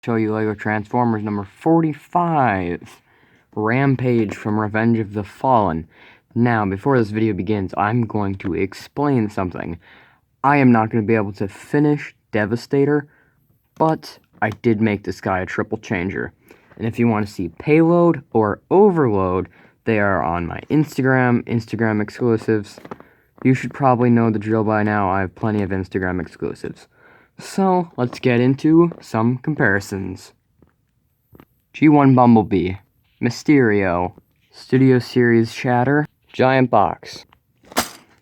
Show you LEGO Transformers number 45, Rampage from Revenge of the Fallen. Now, before this video begins, I'm going to explain something. I am not going to be able to finish Devastator, but I did make this guy a triple changer. And if you want to see Payload or Overload, they are on my Instagram exclusives. You should probably know the drill by now. I have plenty of Instagram exclusives. So, let's get into some comparisons. G1 Bumblebee, Mysterio, Studio Series Shatter, Giant Box,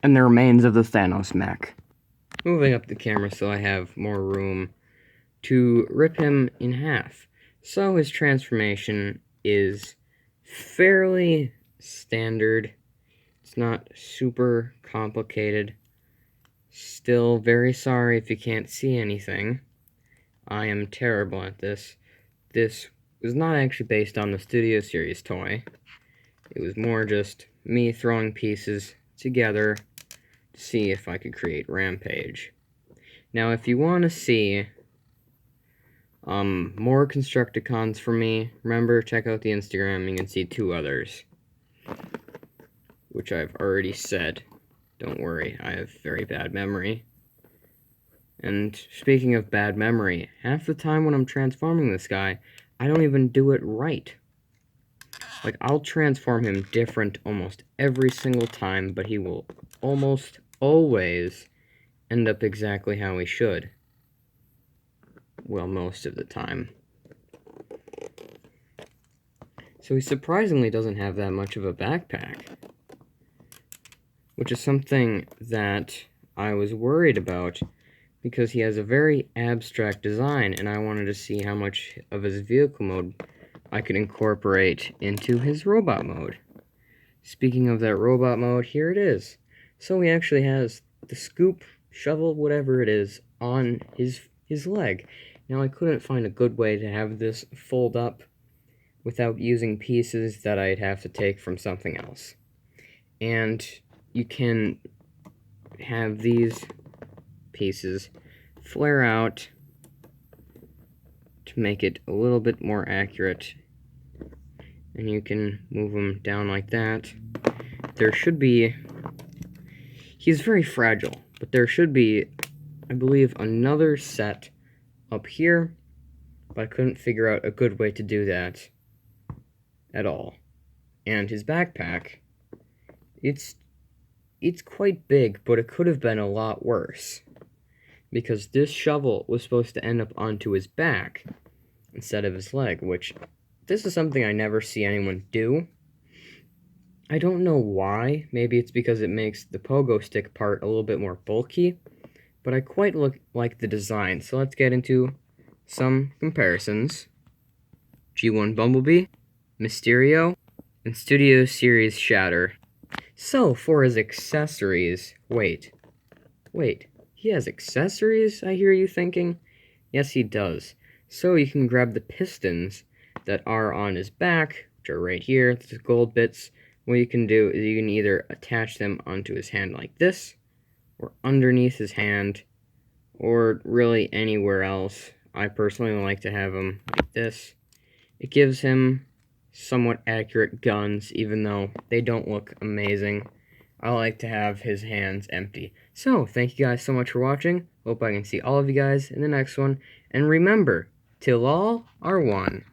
and the remains of the Thanos mech. Moving up the camera so I have more room to rip him in half. So his transformation is fairly standard. It's not super complicated. Still very sorry if you can't see anything. I am terrible at this. This was not actually based on the Studio Series toy. It was more just me throwing pieces together to see if I could create Rampage. Now, if you want to see more Constructicons from me, remember, check out the Instagram. You can see 2 others, which I've already said. Don't worry, I have very bad memory. And speaking of bad memory, half the time when I'm transforming this guy, I don't even do it right. Like, I'll transform him different almost every single time, but he will almost always end up exactly how he should. Well, most of the time. So he surprisingly doesn't have that much of a backpack, which is something that I was worried about because he has a very abstract design, and I wanted to see how much of his vehicle mode I could incorporate into his robot mode. Speaking of that robot mode, here it is. So he actually has the scoop, shovel, whatever it is, on his leg. Now, I couldn't find a good way to have this fold up without using pieces that I'd have to take from something else. And you can have these pieces flare out to make it a little bit more accurate. And you can move them down like that. There should be... He's very fragile, but there should be, I believe, another set up here, but I couldn't figure out a good way to do that at all. And his backpack, it's quite big, but it could have been a lot worse, because this shovel was supposed to end up onto his back instead of his leg, which this is something I never see anyone do. I don't know why. Maybe it's because it makes the pogo stick part a little bit more bulky, but I quite like the design. So let's get into some comparisons. G1 Bumblebee, Mysterio, and Studio Series Shatter. So, for his accessories... Wait, he has accessories, I hear you thinking? Yes, he does. So you can grab the pistons that are on his back, which are right here, the gold bits. What you can do is you can either attach them onto his hand like this, or underneath his hand, or really anywhere else. I personally like to have them like this. It gives him somewhat accurate guns, even though they don't look amazing. I like to have his hands empty. So, thank you guys so much for watching. Hope I can see all of you guys in the next one. And remember, till all are one.